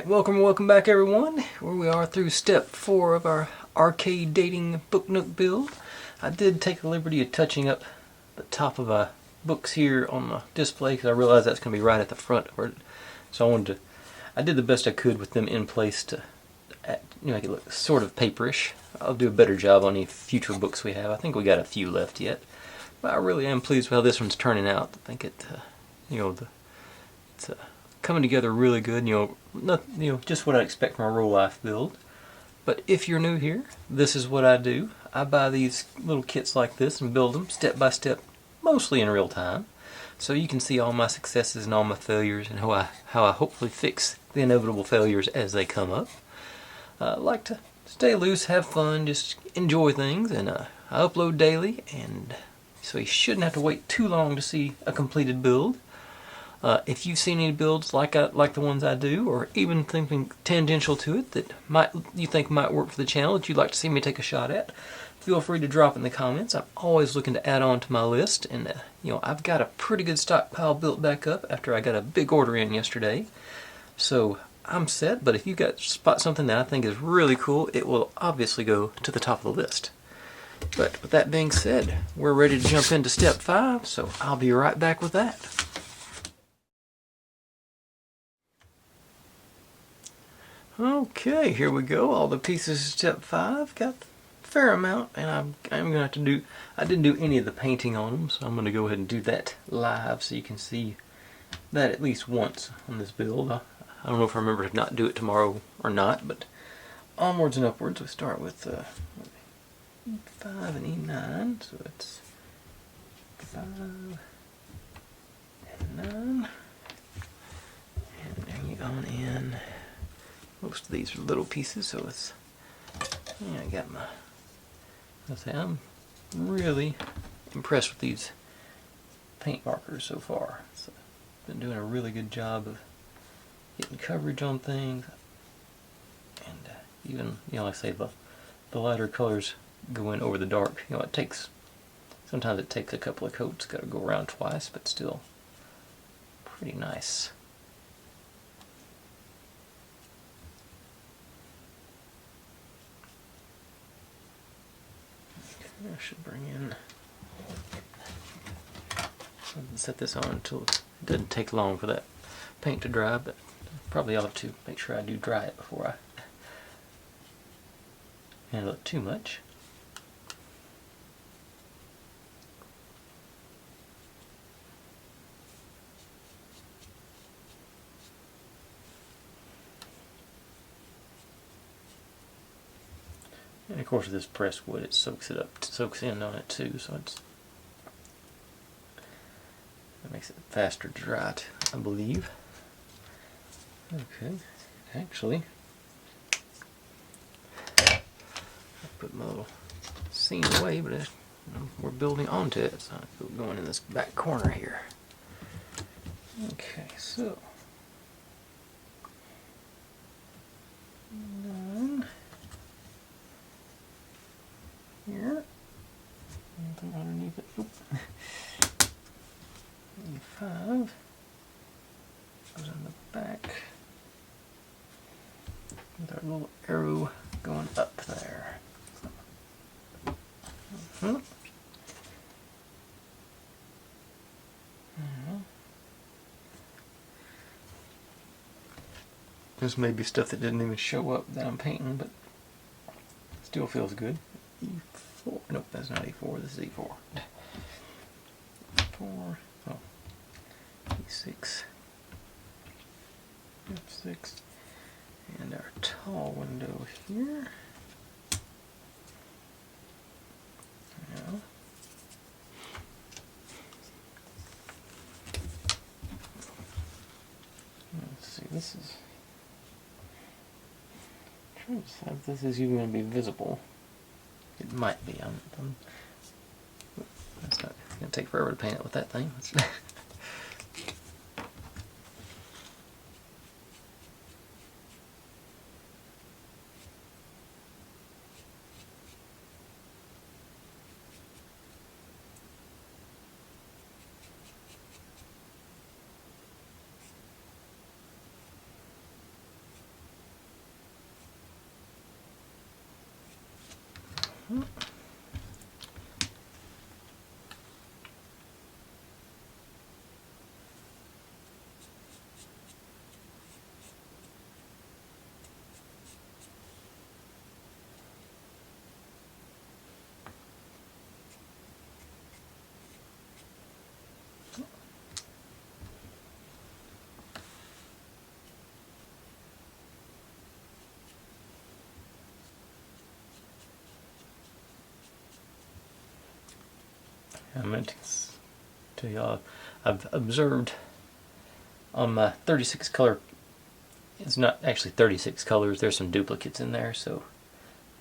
Welcome back everyone. Where we are through step 4 of our arcade dating book nook build. I did take the liberty of touching up the top of books here on the display because I realized that's going to be right at the front. So I did the best I could with them in place to make it look sort of paperish. I'll do a better job on any future books we have. I think we got a few left yet. But I really am pleased with how this one's turning out. I think it's coming together really good. Just what I expect from a Rolife build. But if you're new here, this is what I do. I buy these little kits like this and build them step by step, mostly in real time, so you can see all my successes and all my failures and how I hopefully fix the inevitable failures as they come up. I like to stay loose, have fun, just enjoy things, and I upload daily, and so you shouldn't have to wait too long to see a completed build. If you've seen any builds like the ones I do, or even something tangential to it that you think might work for the channel that you'd like to see me take a shot at, feel free to drop in the comments. I'm always looking to add on to my list, and I've got a pretty good stockpile built back up after I got a big order in yesterday. So I'm set, but if you spot something that I think is really cool, it will obviously go to the top of the list. But with that being said, we're ready to jump into step 5, so I'll be right back with that. Okay, here we go. All the pieces of step 5. Got a fair amount, and I'm going to have to do... I didn't do any of the painting on them, so I'm going to go ahead and do that live so you can see that at least once on this build. I don't know if I remember to not do it tomorrow or not, but onwards and upwards. We start with E5 and E9, so it's 5 and 9. And bring you on in. Most of these are little pieces, so it's, I got my, I'm really impressed with these paint markers so far. So, been doing a really good job of getting coverage on things, and even, like I say, the lighter colors go in over the dark. Sometimes it takes a couple of coats, got to go around twice, but still pretty nice. I should bring in, set this on until it doesn't take long for that paint to dry, but probably ought to make sure I do dry it before I handle it too much. And of course, this pressed wood, it soaks in on it too, so that makes it faster to dry it, I believe. Okay, actually, I put my little scene away, but we're building onto it, so I'm going in this back corner here. Okay, so. Here, anything underneath it? Oop. E5 goes on the back with our little arrow going up there. This may be stuff that didn't even show up that I'm painting, but still feels good. E4. Nope, that's not E4. This is E4. E4. Oh. E6. F6. And our tall window here. Now. Let's see, this is... I'm trying to decide if this is even going to be visible. It might be. That's not going to take forever to paint it with that thing. I meant to tell y'all, I've observed on my 36 color, it's not actually 36 colors, there's some duplicates in there, so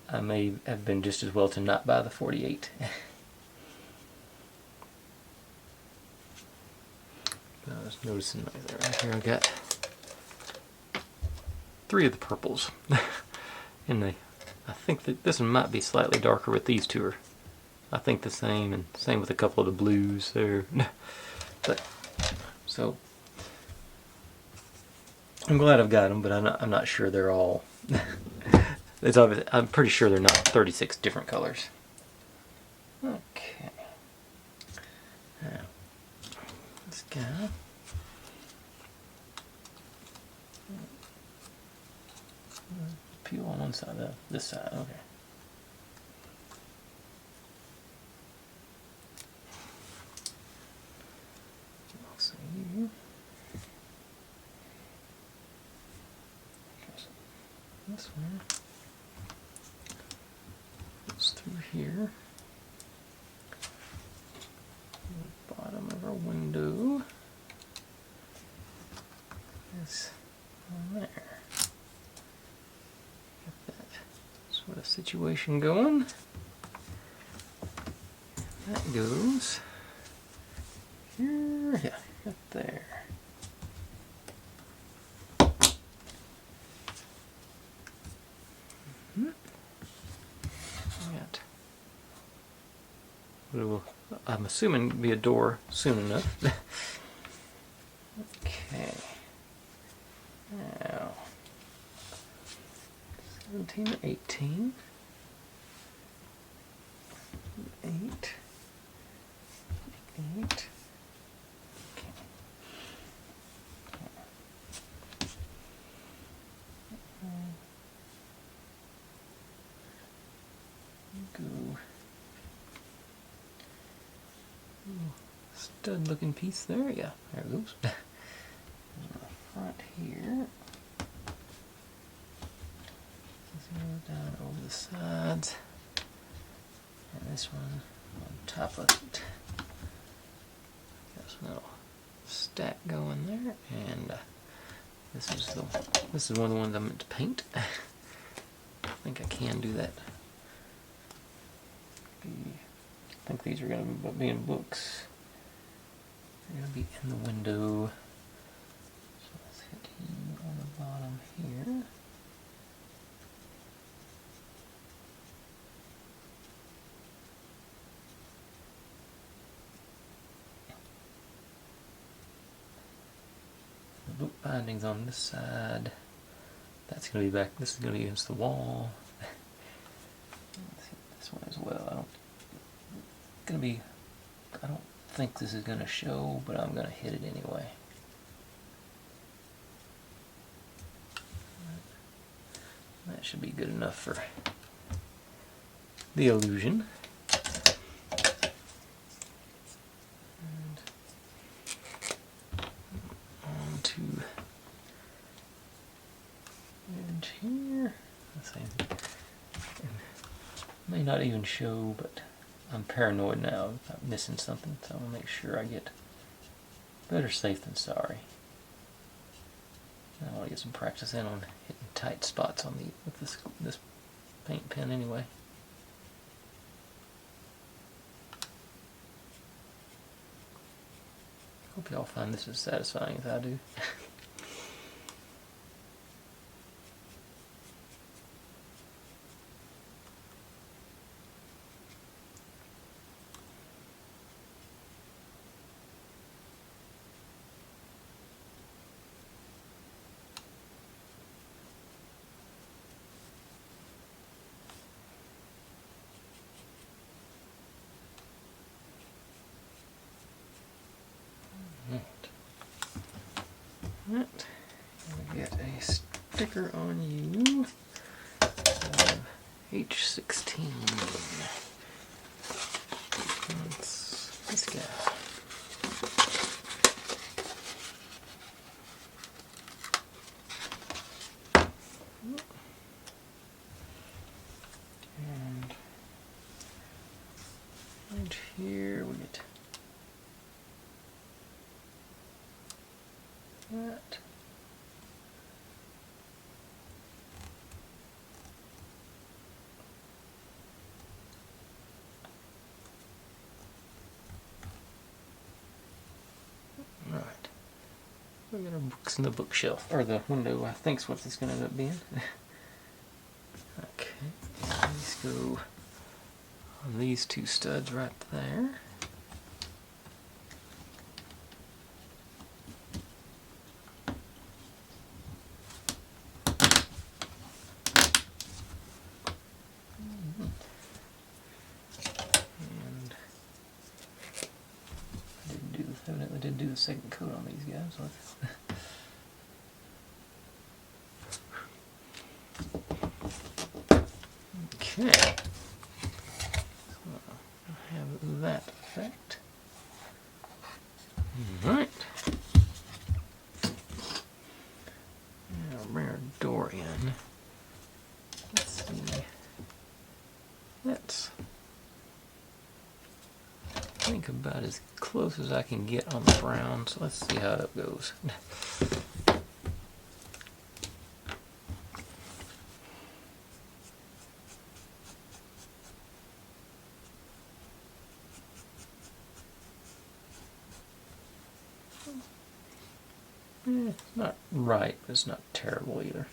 I may have been just as well to not buy the 48. I was noticing right here I got 3 of the purples. And I think that this one might be slightly darker, but these two are, I think, the same, and same with a couple of the blues there. But so I'm glad I've got them, but I'm not sure they're all. It's obvious, I'm pretty sure they're not 36 different colors. Okay. Now this guy. Peel on one side, this side. Okay. So you. This one goes through here. The bottom of our window. This on there. Get that sort of situation going. That goes here, yeah, right there. It will, I'm assuming, be a door soon enough. Okay. Now, 17 or 18. 8. 8. Okay. Go. Stud looking piece there, yeah, there it goes. Front here. Down over the sides. And this one on top of it. Got some little stack going there, and this is one of the ones I meant to paint. I think I can do that. I think these are going to be in books. They're going to be in the window. So let's hit you on the bottom here. The book bindings on this side. That's going to be back. This is going to be against the wall. Let's hit this one as well. I don't think this is going to show, but I'm going to hit it anyway. That should be good enough for the illusion. And on to edge here. Let's see. May not even show, but I'm paranoid now about missing something, so I'm going to make sure I get better safe than sorry. I want to get some practice in on hitting tight spots on with this paint pen anyway. Hope y'all find this as satisfying as I do. Right. We get a sticker on you. H16. That's this guy. And right here we get that. Right. We got our books in the bookshelf, or the window, I think is what it's going to end up being. Okay, let's go on these two studs right there. And evidently did do the second coat on these guys. Okay. So I have that effect. Alright. Now I'll bring our door in. Let's see. That's, I think, about as close as I can get on the brown, so let's see how it goes. It's not right, but it's not terrible either.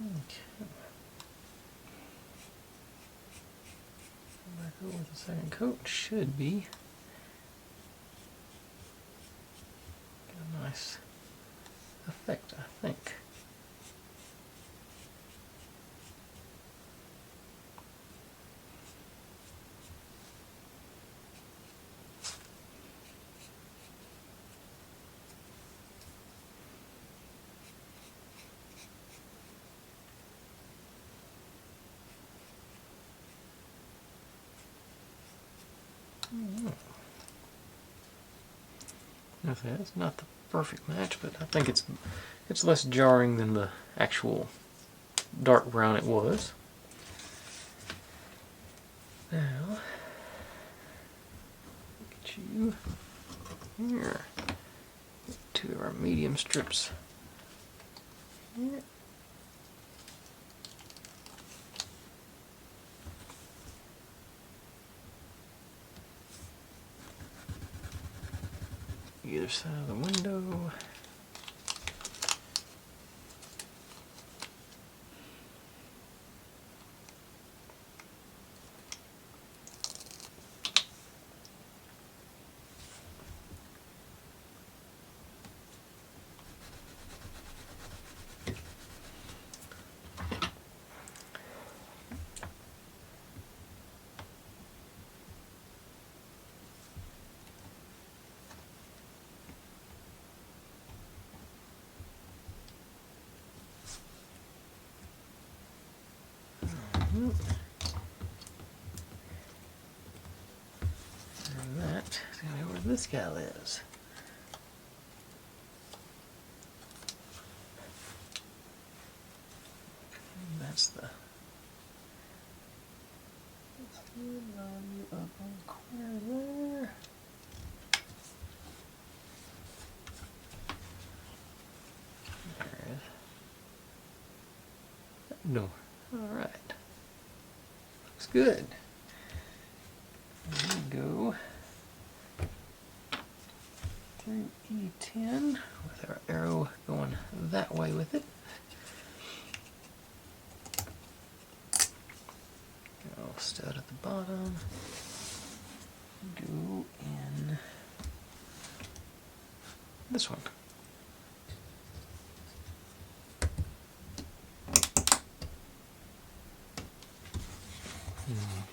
Okay. Back over the second coat should be a nice effect, I think. Okay, it's not the perfect match, but I think it's less jarring than the actual dark brown it was. Now, get you here. Get two of our medium strips here. Either side of the window. And that is going to be where this guy lives. That's the. Line you up on the corner there. There it is. No. Alright. Looks good. There we go. Through E10 with our arrow going that way with it. Go stud at the bottom. Go in this one.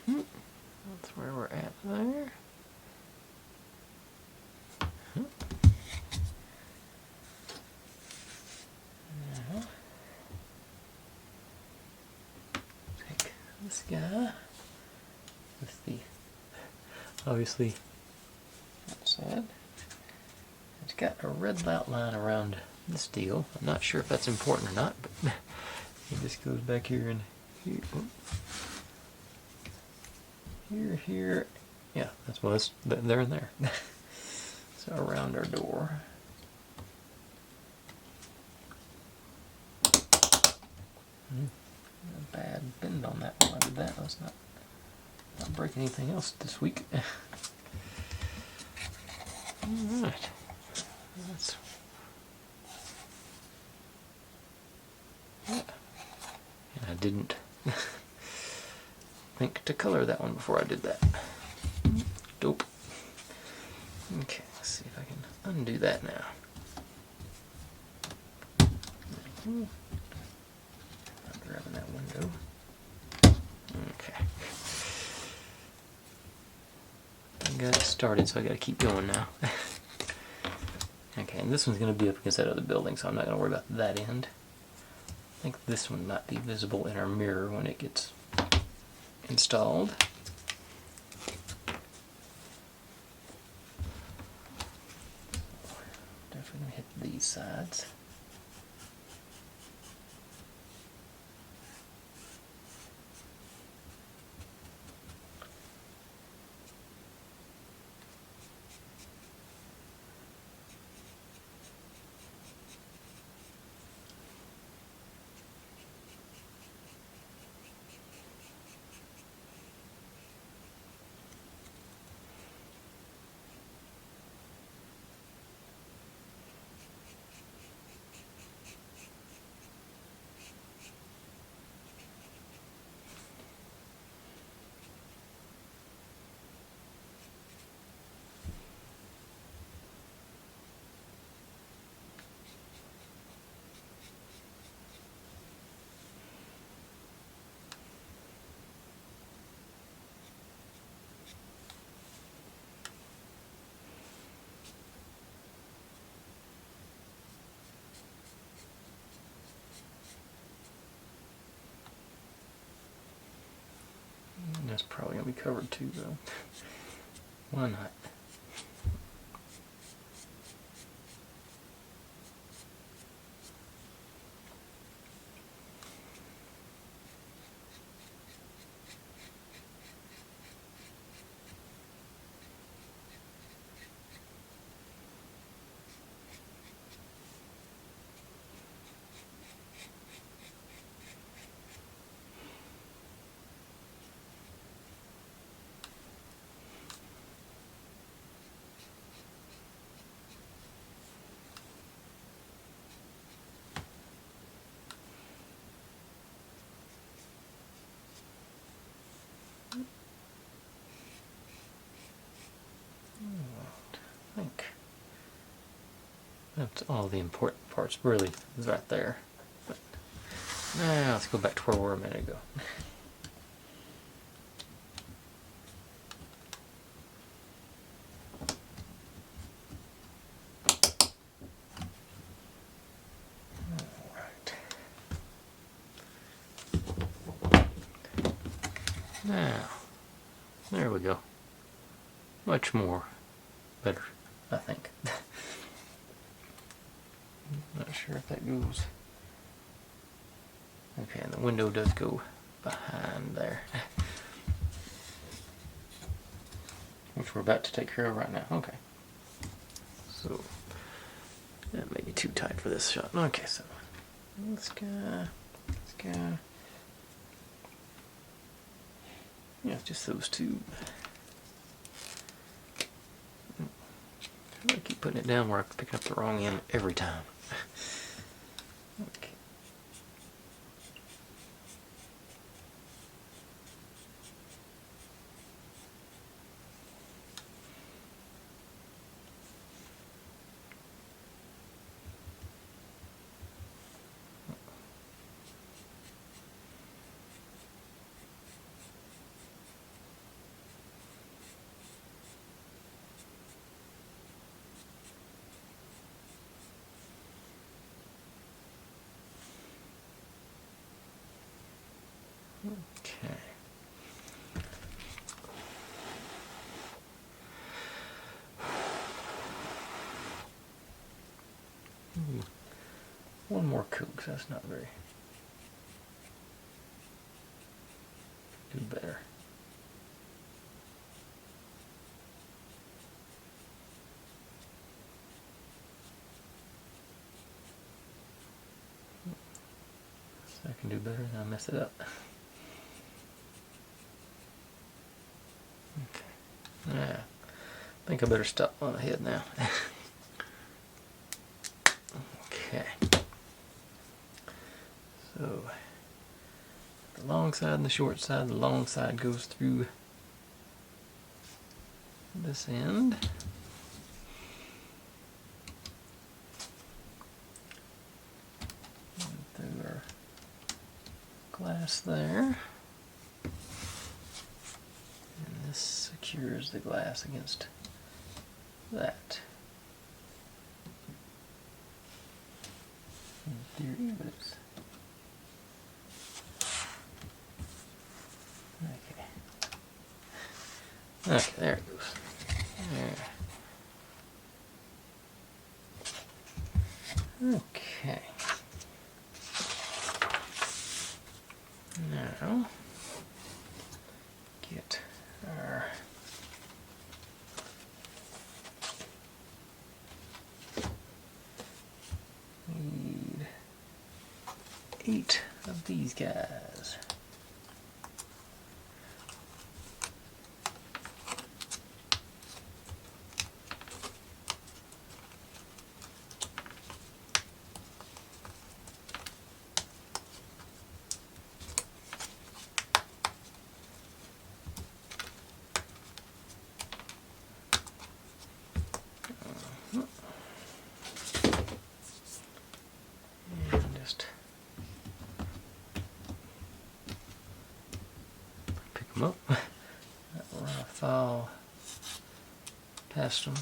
That's where we're at there. Now, take this guy with the obviously outside. It's got a red outline around this deal. I'm not sure if that's important or not, but it just goes back here and here. Here. Yeah, that's well, that's there and there. So around our door. A bad bend on that one. I did that. Let's not break anything else this week. Alright. That's yeah. And I didn't think to color that one before I did that. Dope. Okay, let's see if I can undo that now. I'm grabbing that window. Okay. I got it started, so I got to keep going now. Okay, and this one's going to be up against that other building, so I'm not going to worry about that end. I think this one might be visible in our mirror when it gets installed. Definitely going to hit these sides. That's probably going to be covered too, though. Why not? I think that's all the important parts really is right there. But now let's go back to where we were a minute ago. Alright. Now, there we go. Much more better, I think. Not sure if that goes Okay, and the window does go behind there, which we're about to take care of right now. Okay. So that may be too tight for this shot. Okay, so let's go. Yeah, just those two. I keep putting it down where I'm picking up the wrong end every time. Okay. Okay. One more coat, 'cause that's not very. Do better. So I can do better, and I mess it up. Okay. Yeah. I think I better stop on ahead now. Okay. So the long side and the short side. The long side goes through this end. And through our glass there. And this secures the glass against that. In theory, but it's okay. Okay, there it goes. There. Okay. Now get our need 8 of these guys. And just pick them up. Run a file past them.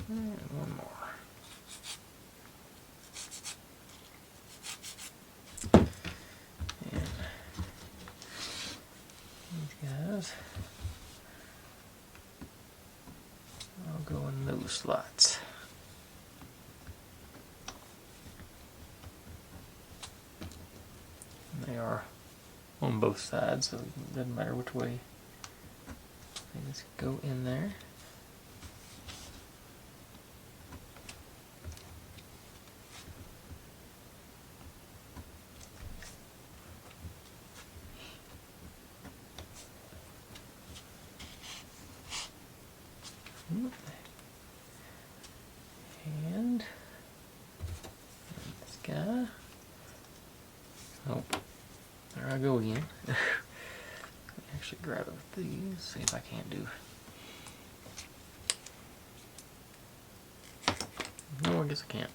And one more. And these guys, I'll go in those slots. And they are on both sides, so it doesn't matter which way. They just go in there. And let's I go again. Actually grab these, see if I can't do. No, I guess I can't.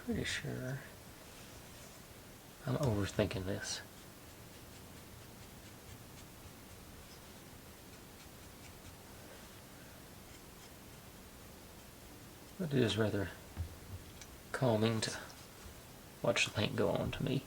Pretty sure I'm overthinking this. But it is rather calming to watch the paint go on to me.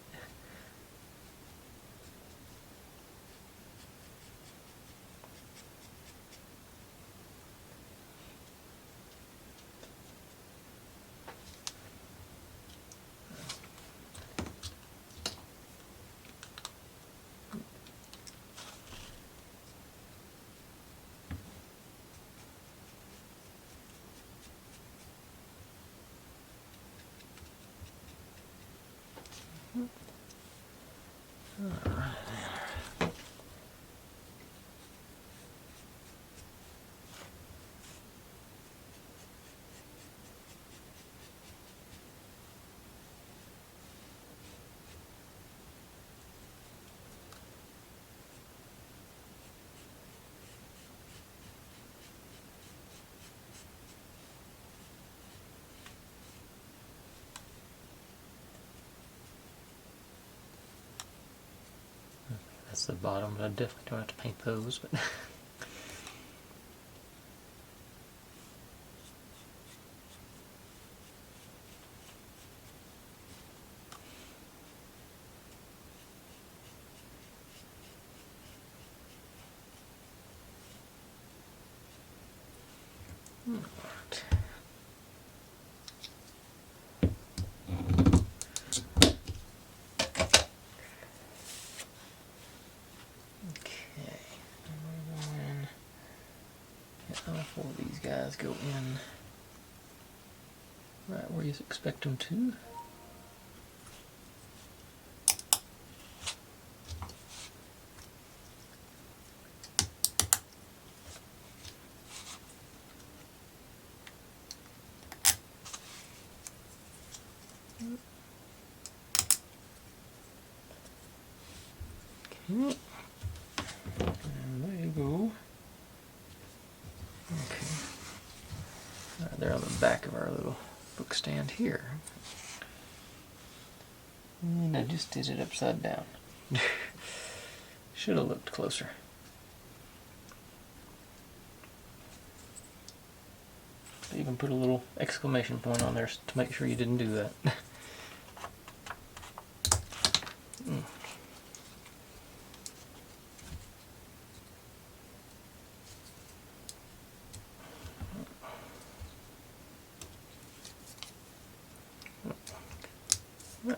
That's the bottom, but I definitely don't have to paint those. But all four of these guys go in right where you expect them to. Okay. And there you go. Okay. Right, they're on the back of our little book stand here. And I just did it upside down. Should have looked closer. I even put a little exclamation point on there to make sure you didn't do that. Right.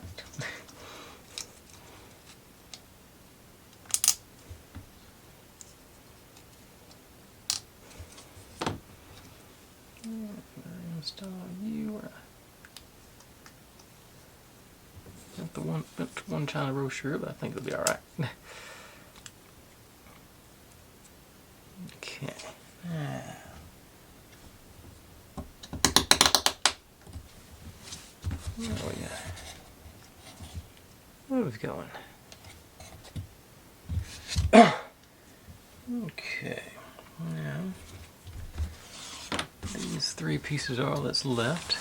Install you. Not the one China brochure, but I think it'll be all right. Okay. There we go. Where are we going? Okay. Now, these three pieces are all that's left.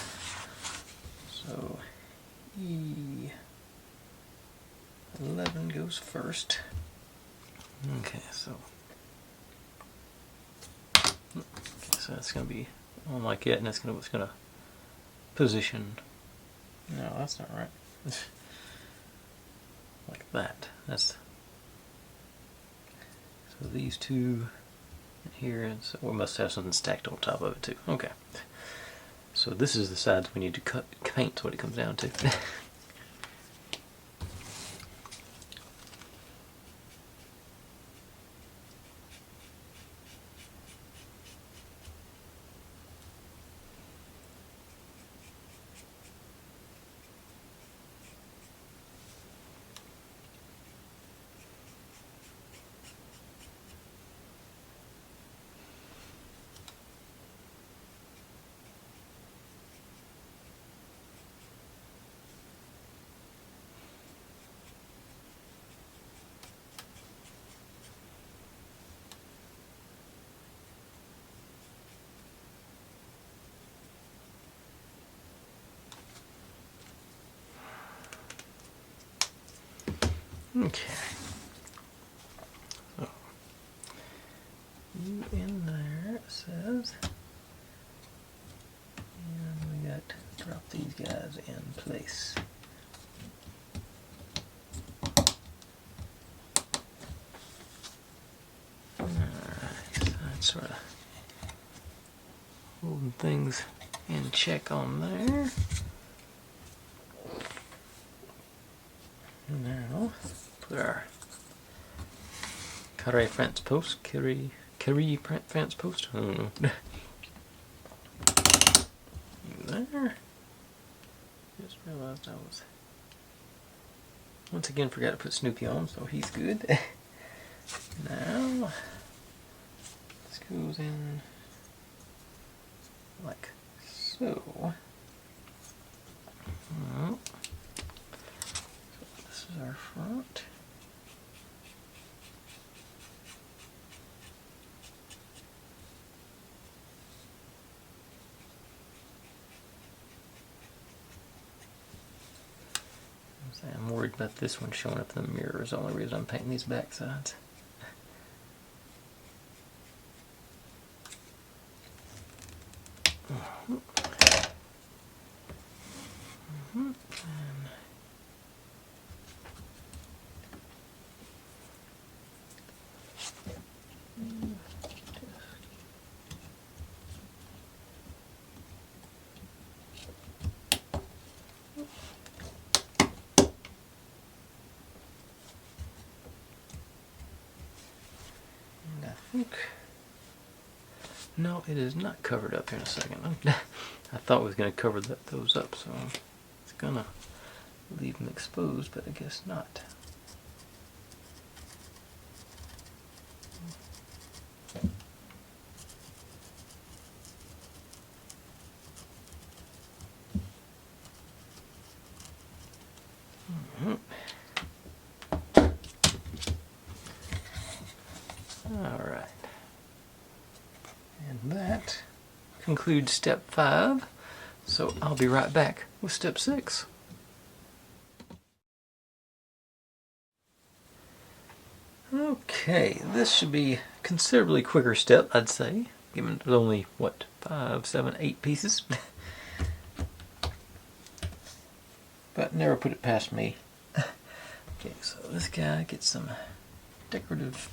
So, E11 goes first. Okay, so that's going to be on like it, and it's going to position. No, that's not right. Like that. That's so these two here, and so we must have something stacked on top of it too. Okay. So this is the sides we need to paint. What it comes down to. Okay. So, you in there, it says. And we got to drop these guys in place. Alright, so that's sort of holding things in check on there. Now, put our carré fence post, carré fence post. I don't know. There. Just realized I was once again forgot to put Snoopy on, so he's good. Now this goes in like so. So this is our front. I'm worried about this one showing up in the mirror. Is the only reason I'm painting these back sides. No, it is not covered up in a second. I thought it was going to cover those up, so it's going to leave them exposed, but I guess not. Alright. And that concludes step 5. So I'll be right back with step 6. Okay, this should be a considerably quicker step, I'd say, given there's only, what, 5, 7, 8 pieces? But never put it past me. Okay, so this guy gets some decorative,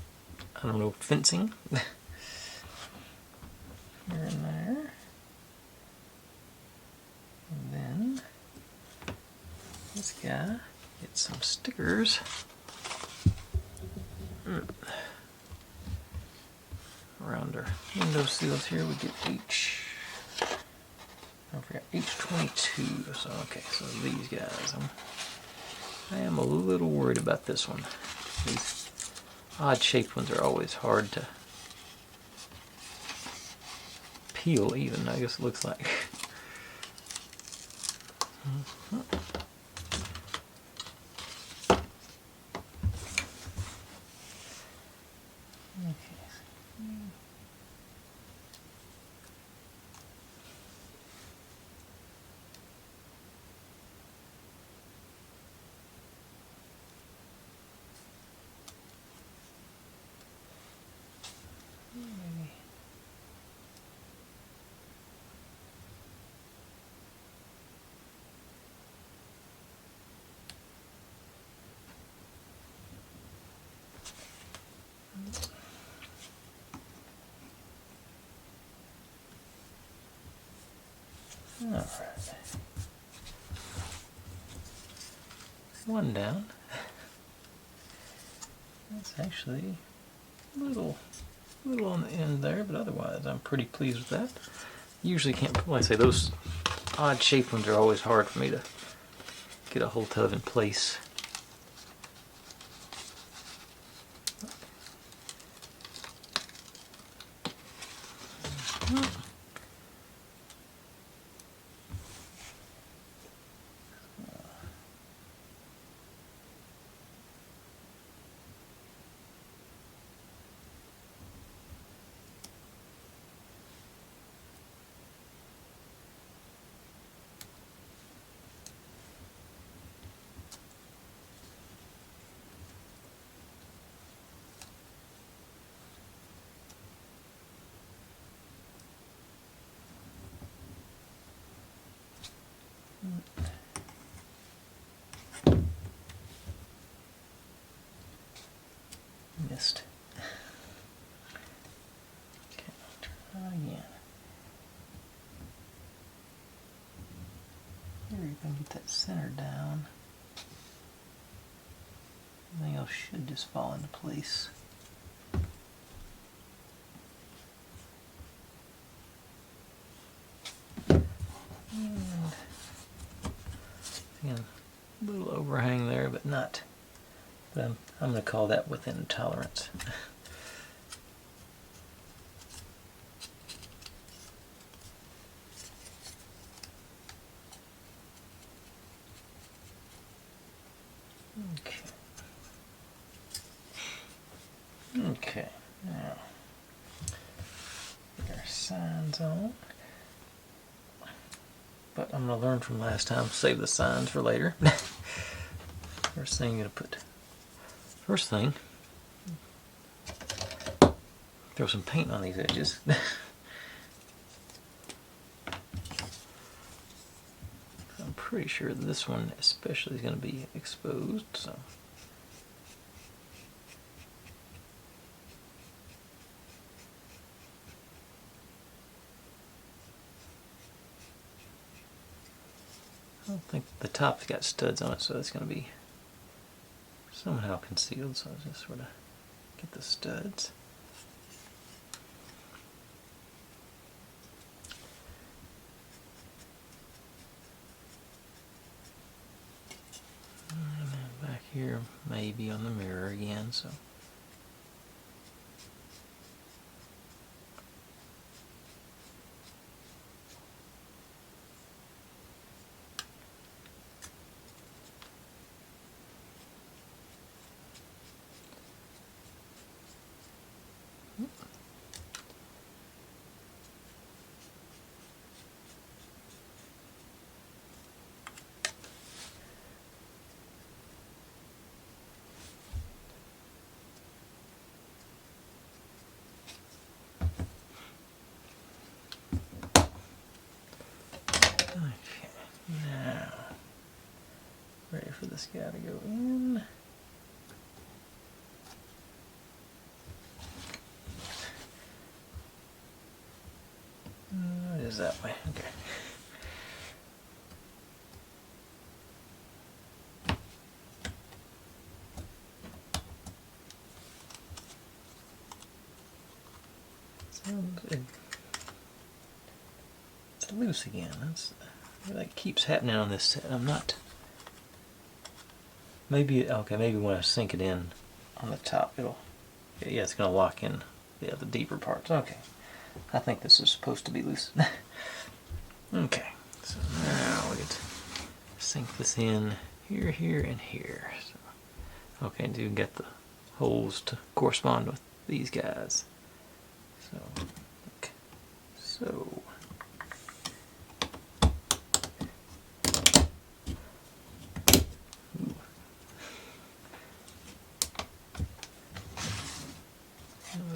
I don't know, fencing. Here and there. And then this guy gets some stickers. Around our window sills here, we get each, I forgot, each 22. So, okay, so these guys, I am a little worried about this one. These odd shaped ones are always hard to peel even, I guess it looks like. Alright. One down. That's actually a little on the end there, but otherwise I'm pretty pleased with that. Usually can't, like I say, those odd shaped ones are always hard for me to get a hold of in place. Missed. Okay, try again. Here you can get that center down. Everything else should just fall into place. And again, a little overhang there, but not. But I'm going to call that within tolerance. Okay. Okay, now get our signs on. But I'm going to learn from last time, save the signs for later. First thing, throw some paint on these edges. I'm pretty sure this one especially is going to be exposed, so. I don't think the top's got studs on it, so it's going to be somehow concealed, so I'll just sort of get the studs. And then back here, maybe on the mirror again, so. Now, ready for this guy to go in. It is that way, okay. It's loose again. That keeps happening on this set. I'm not. Maybe when I sink it in on the top, yeah, it's gonna lock in the deeper parts. Okay, I think this is supposed to be loose. Okay, so now we get to sink this in here, here, and here. So, okay, and you get the holes to correspond with these guys. So, okay, so.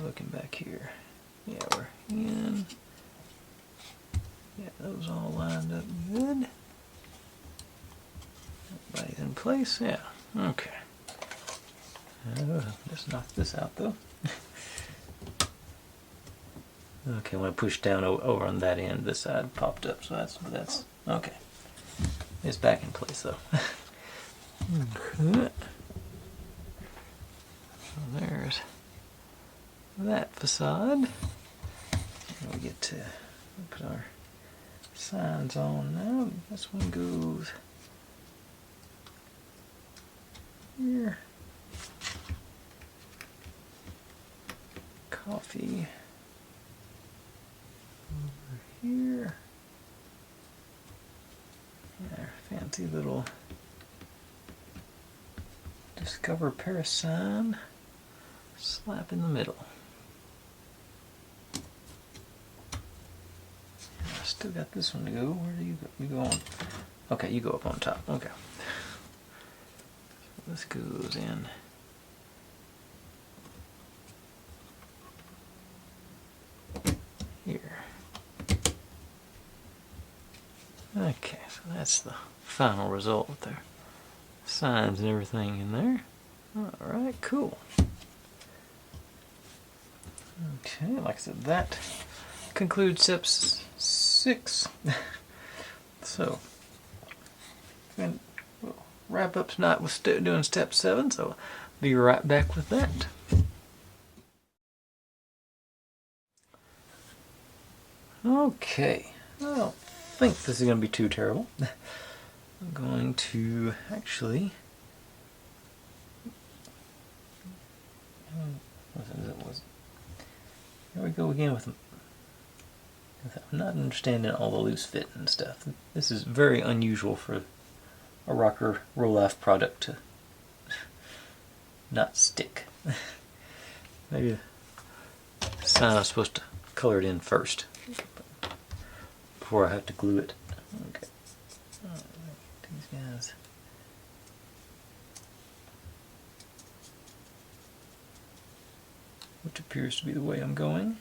Looking back here, yeah, we're in. Yeah, those all lined up good. Everybody's in place, yeah. Okay. Just knock this out though. Okay, when I push down over on that end, this side popped up, so that's okay. It's back in place though. Okay. So there's that facade. And we get to put our signs on now. This one goes here. Coffee over here. Yeah, fancy little Discover Paris sign. Slap in the middle. I still got this one to go. Where do you go? You go on. Okay, you go up on top. Okay. So this goes in. Here. Okay, So that's the final result with their signs and everything in there. Alright, cool. Okay, like I said, that concludes step 6. So, we'll wrap up tonight with doing step 7, so I'll be right back with that. Okay, I don't think this is going to be too terrible. I'm going to actually... Here we go again with... I'm not understanding all the loose fit and stuff. This is very unusual for a rocker Rolife product to not stick. Maybe the sign I'm supposed to color it in first before I have to glue it. Okay. These guys. Which appears to be the way I'm going.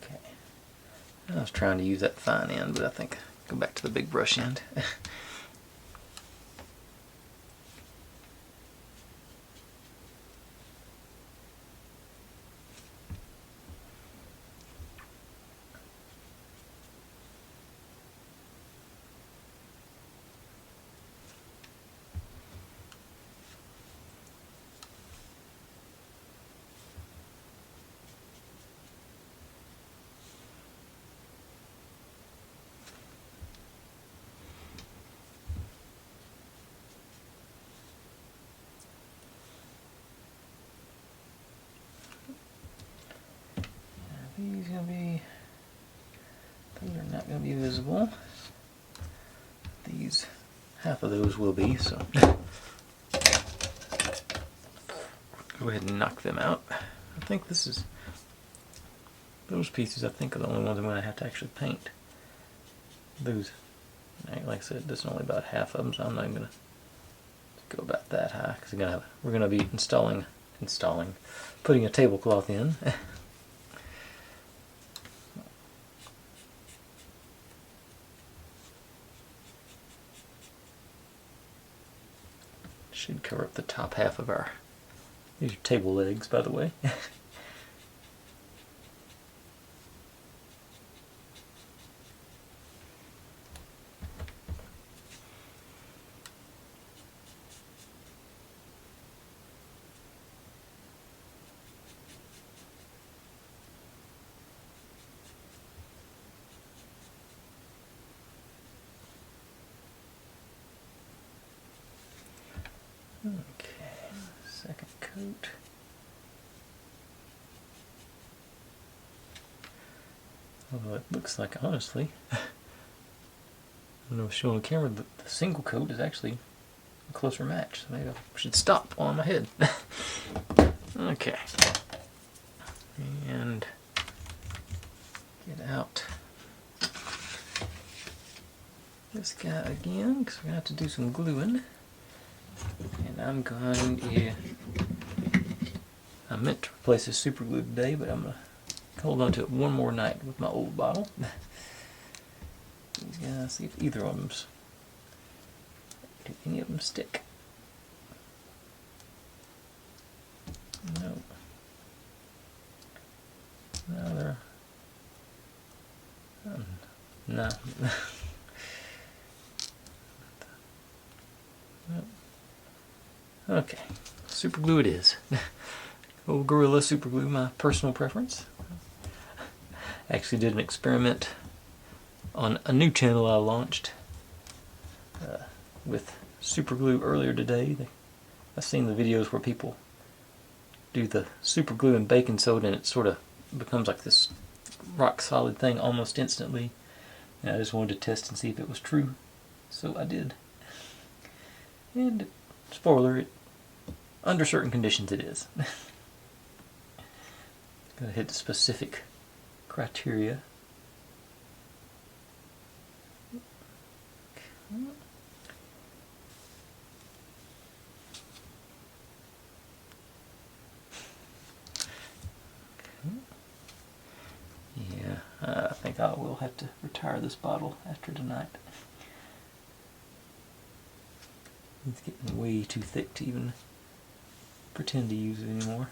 Okay. I was trying to use that fine end, but I think I'll go back to the big brush end. These are not going to be visible. These, half of those will be, so go ahead and knock them out. I think this is, those pieces I think are the only ones I'm going to have to actually paint. Those, like I said, this is only about half of them, so I'm not even going to go about that high, because we're going to be putting a tablecloth in. Should cover up the top half of our, these are table legs, by the way. Okay, second coat. Although it looks like, honestly, I don't know if showing on camera, the single coat is actually a closer match. So maybe I should stop on my head. Okay. And get out this guy again, because we're going to have to do some gluing. And I'm going to, I meant to replace this super glue today, but I'm going to hold on to it one more night with my old bottle. These guys, see if either of them's, do any of them stick? No. No, they're, no. Nope. Okay, super glue it is. Old Gorilla super glue, my personal preference. Actually did an experiment on a new channel I launched with super glue earlier today. I've seen the videos where people do the super glue and baking soda and it sort of becomes like this rock solid thing almost instantly. And I just wanted to test and see if it was true. So I did. And spoiler, under certain conditions it is. Gotta hit the specific criteria. Yeah, I think I will have to retire this bottle after tonight. It's getting way too thick to even pretend to use it anymore.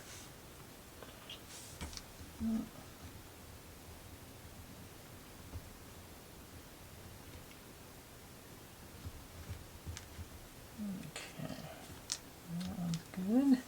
Okay, that one's good.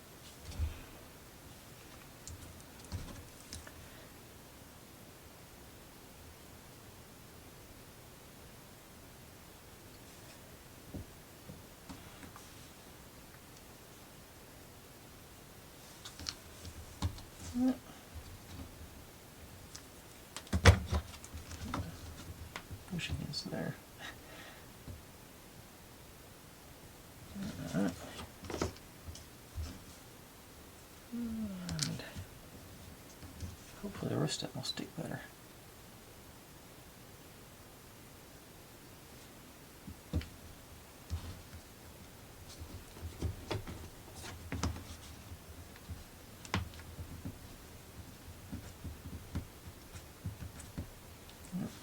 Push against there. And hopefully the rest of them will stick better.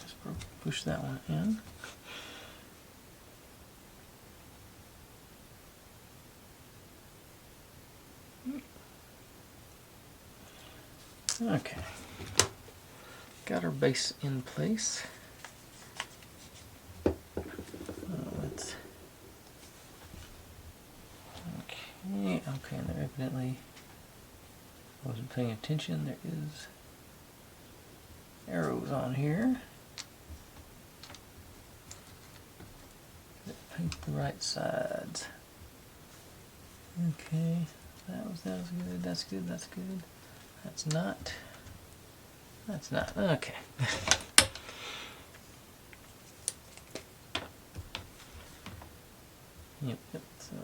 Just push that one in. Okay, got our base in place. Let's. Okay, and there evidently wasn't paying attention. There is arrows on here that paint the right sides. Okay, that was good. That's good. That's good. That's not. That's not. Okay. Yep. So.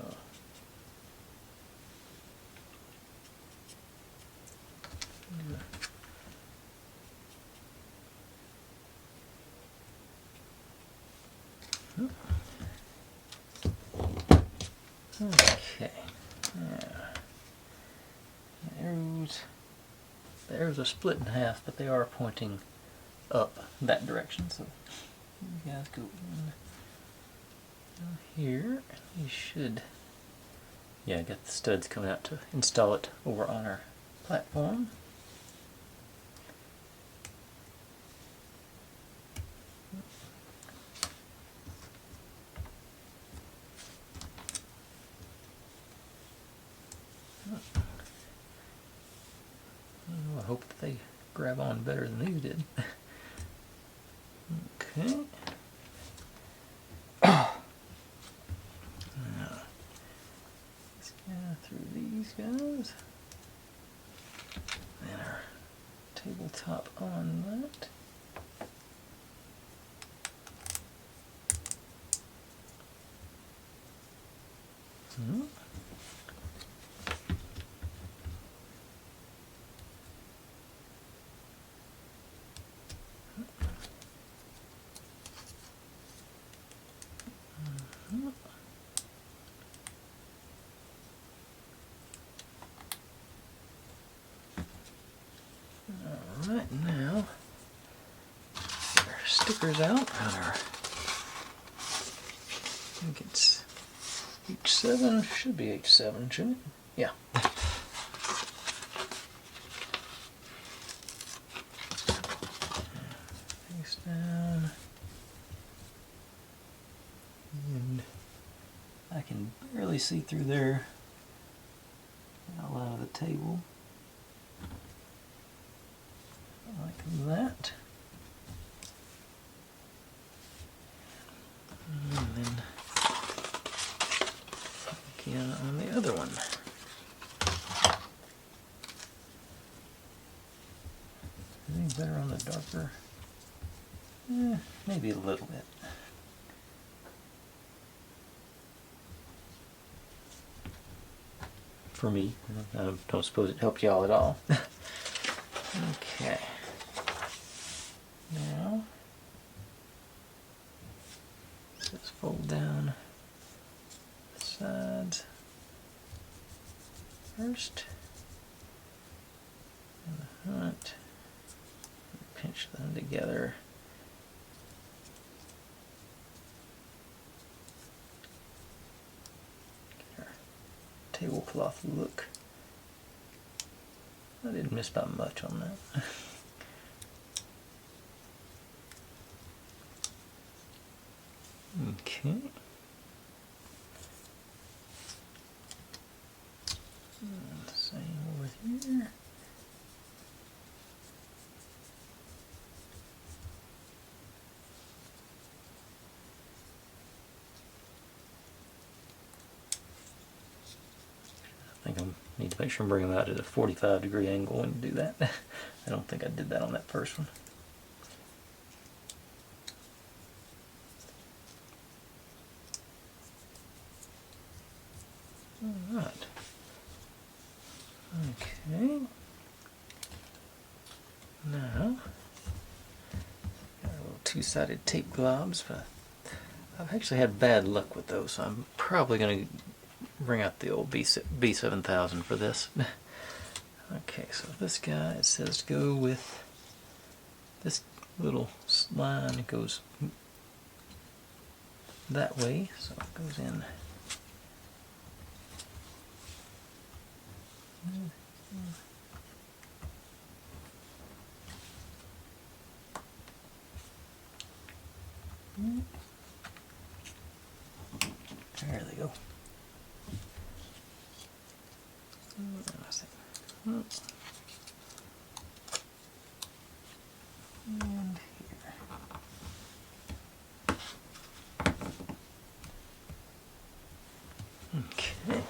Okay. Arrows. The arrows are split in half, but they are pointing up that direction. So you guys go in here. You should. Yeah, I got the studs coming out to install it over on our platform. I hope that they grab on better than these did. Okay. Let's go through these guys. And our tabletop on that. Alright, now get our stickers out on our, I think it's H7, should be H7, shouldn't it? Yeah. Face down. And I can barely see through there. Outline of the table. Like that. And then again on the other one. I think better on the darker Maybe a little bit. For me, I don't suppose it helped y'all at all. Okay. Now, let's fold down the sides first, and the front. Pinch them together. Get our tablecloth look. I didn't miss by much on that. Okay. And same over here. I think I need to make sure I'm bringing them out at a 45-degree angle when you do that. I don't think I did that on that first one. Alright. Okay. Now, got a little two-sided tape globs, but I've actually had bad luck with those, so I'm probably going to bring out the old B7000 for this. Okay, so this guy, it says to go with this little line. It goes that way, so it goes in. There they go. And here. Okay.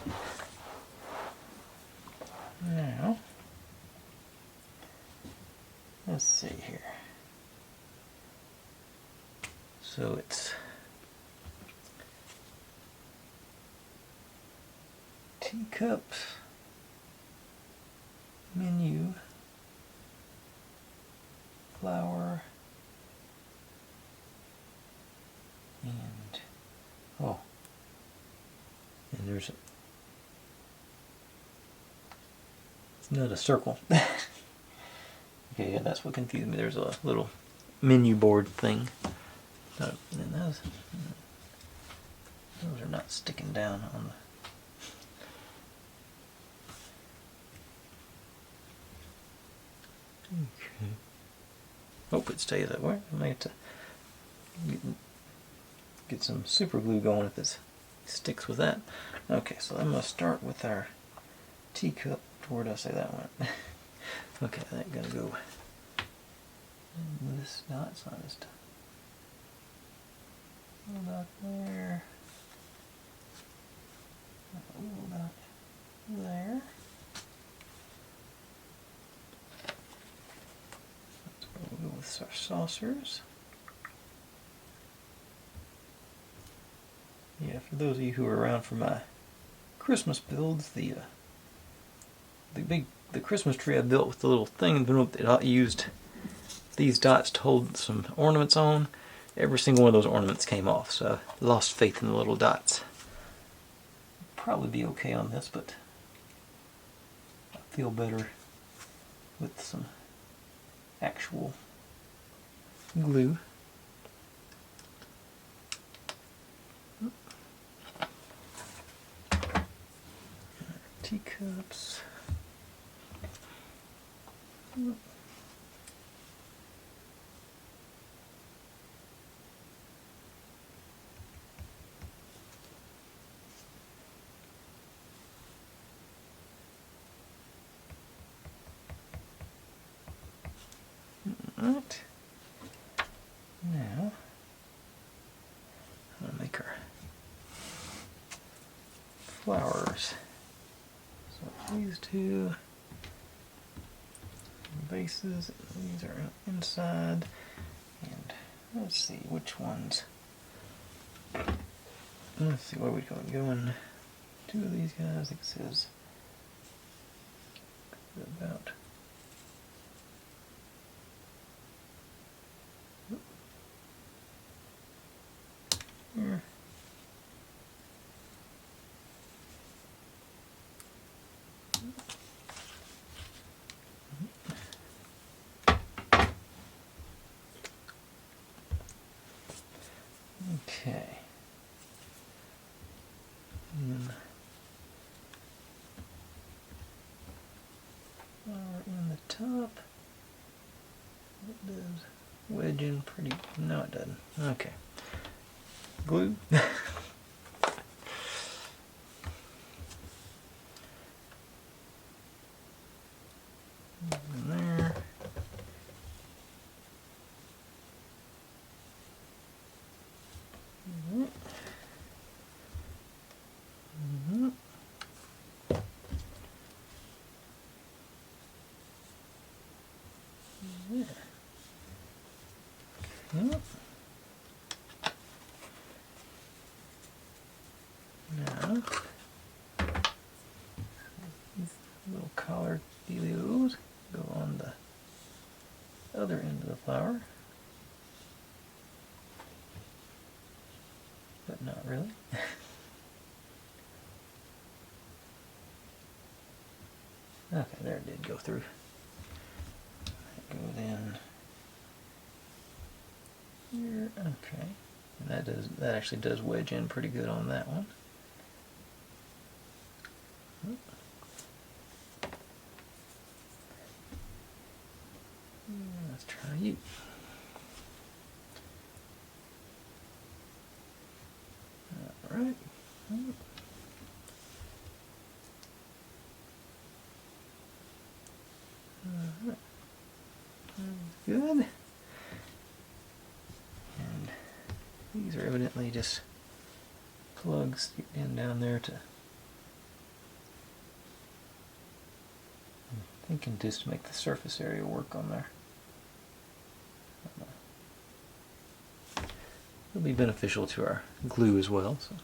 Now, let's see here. So it's teacups, menu, flower, and and there's it's not a circle. Okay, yeah, that's what confused me. There's a little menu board thing. And those are not sticking down on the. Okay. Hope it stays that way. I may have to get some super glue going if it sticks with that. Okay, so I'm going to start with our teacup. Where did I say that went? Okay, that's going to go in this dot, so I just little dot there, a little dot there. We'll go with our saucers. Yeah, for those of you who are around for my Christmas builds, the Christmas tree I built with the little thing, it used these dots to hold some ornaments on. Every single one of those ornaments came off, so I lost faith in the little dots. Probably be okay on this, but I feel better with some actual glue. Teacups. Right. Now, I'm going to make our flowers. So these two bases, these are inside, and Let's see which ones. Let's see where we going. Going two of these guys. I think it says about. Here. Okay. And flower in the top. It does wedge in pretty. No, it doesn't. Okay. Glue. In there. Yep. Now, these little collar dealios go on the other end of the flower, but not really. Okay, there it did go through. That goes in here. Okay, and that actually does wedge in pretty good on that one. Let's try you. All right. Good. And these are evidently just plugs in down there to, I'm thinking just to make the surface area work on there. It'll be beneficial to our glue as well. So.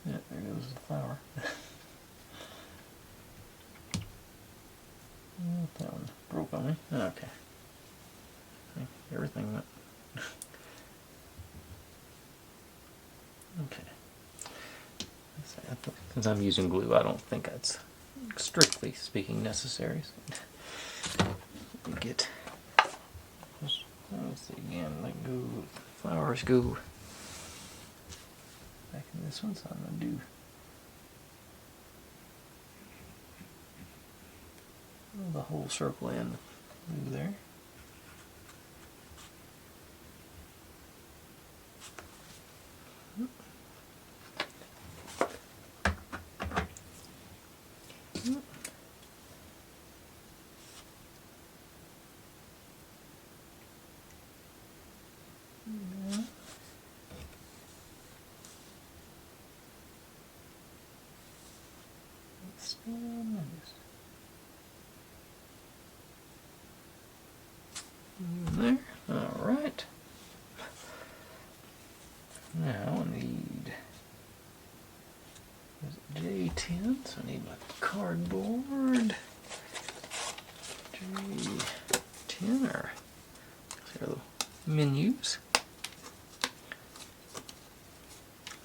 Yeah, there goes the flower. That one broke on me. Okay. I think everything went. Okay. Since I'm using glue, I don't think that's strictly speaking necessary. So let me get. Let's see again. Let go. Flowers go back in this one, so I'm gonna do. The whole circle in glue there. There. All right. Now I need J10, so I need my cardboard. J10 or little menus.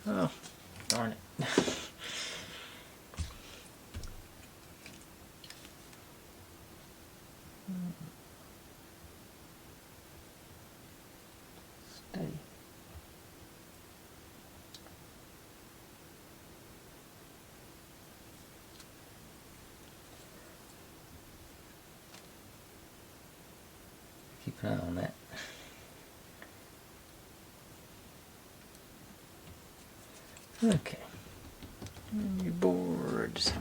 Oh, darn it. Stay. Keep an eye on that. Okay. And your boards.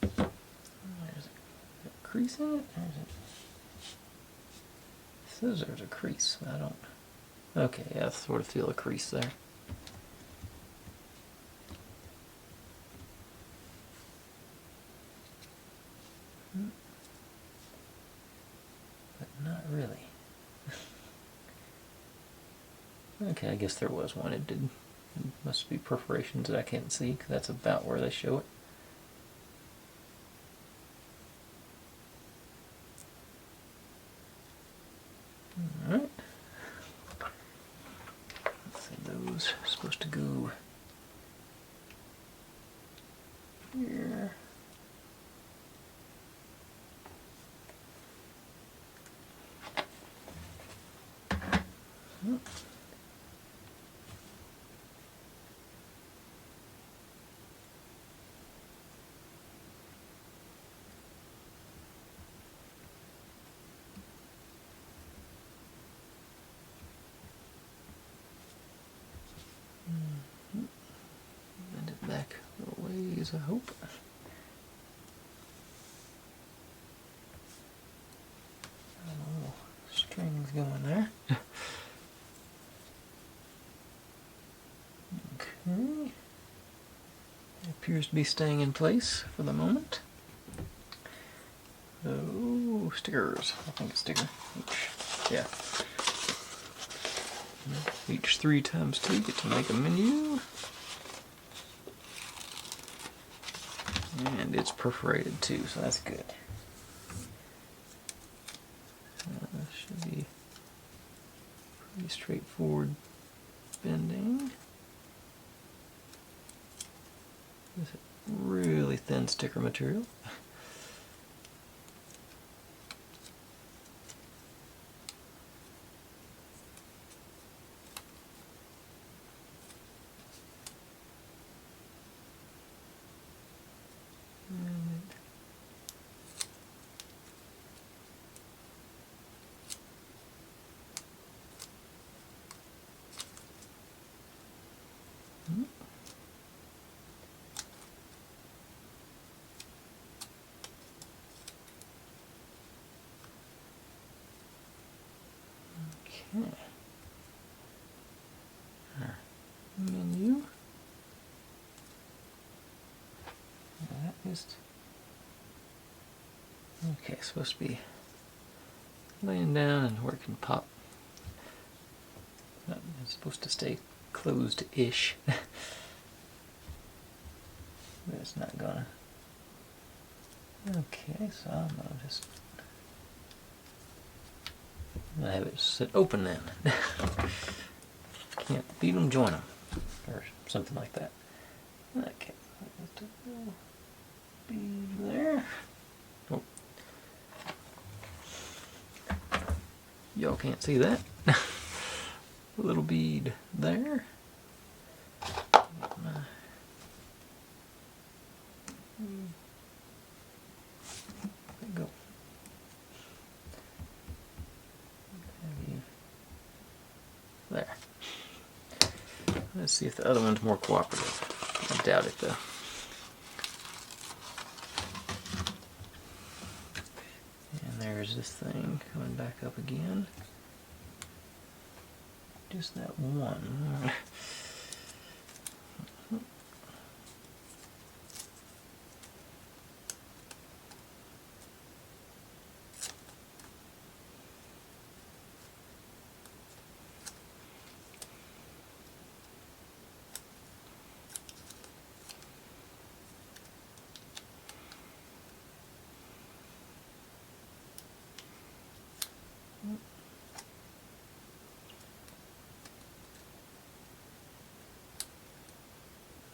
There's a crease in it, or is it says there's a crease. I don't. Okay, yeah, I sort of feel a crease there. But not really. Okay, I guess there was one. It did. It must be perforations that I can't see, because that's about where they show it. Alright. Let's see, those are supposed to go here. Bend it back a little ways, I hope. Little strings going there. Okay. It appears to be staying in place for the moment. Oh, stickers. I think it's sticker. Yeah. Each 3 times 2 get to make a menu. And it's perforated too, so that's good. Should be pretty straightforward bending. This is really thin sticker material. Okay. Menu. That is okay. Supposed to be laying down and where it can pop. It's supposed to stay closed-ish. But it's not gonna. Okay, so I'm gonna just. I'm gonna have it sit open then. Can't beat them, join them, or something like that. Okay, be there. Oh, y'all can't see that. A little bead there. There we go. There. Let's see if the other one's more cooperative. I doubt it though. And there's this thing coming back up again. Just that one.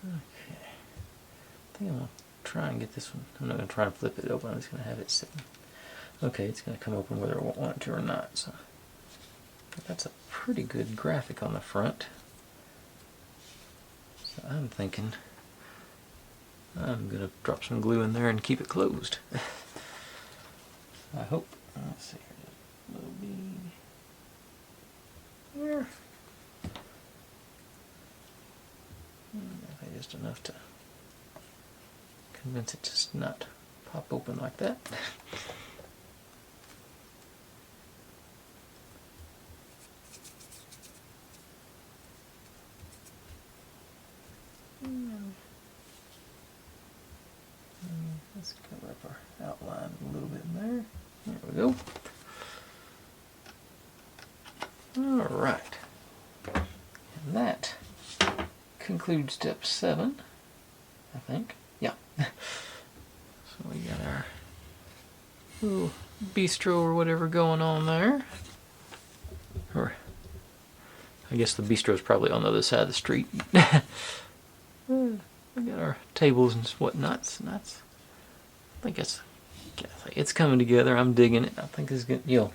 Okay, I think I'm going to try and get this one. I'm not going to try and flip it open, I'm just going to have it sitting. Okay, it's going to come open whether I want it to or not. So but that's a pretty good graphic on the front. So I'm thinking I'm going to drop some glue in there and keep it closed. I hope. Let's see here, a little bead here. Okay, just enough to convince it to not pop open like that. Let's cover up our outline a little bit there. There we go. Alright. And that concludes step 7, I think. Yeah. So we got our little bistro or whatever going on there. Or I guess the bistro is probably on the other side of the street. We got our tables and whatnots. And that's, I think it's coming together. I'm digging it. I think this is good. You know,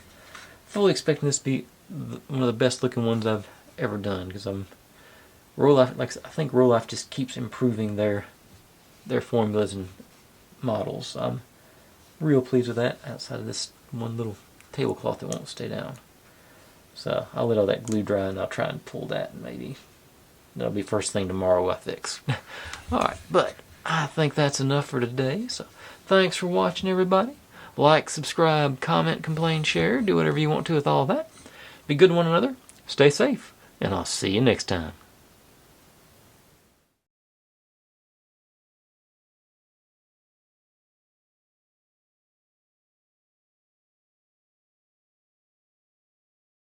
fully expecting this to be one of the best looking ones I've ever done, because Rolife, like I think Rolife just keeps improving their formulas and models. I'm real pleased with that. Outside of this one little tablecloth that won't stay down. So I'll let all that glue dry and I'll try and pull that, and maybe that'll be first thing tomorrow I fix. Alright, but I think that's enough for today. So thanks for watching, everybody. Like, subscribe, comment, complain, share. Do whatever you want to with all that. Be good to one another. Stay safe. And I'll see you next time.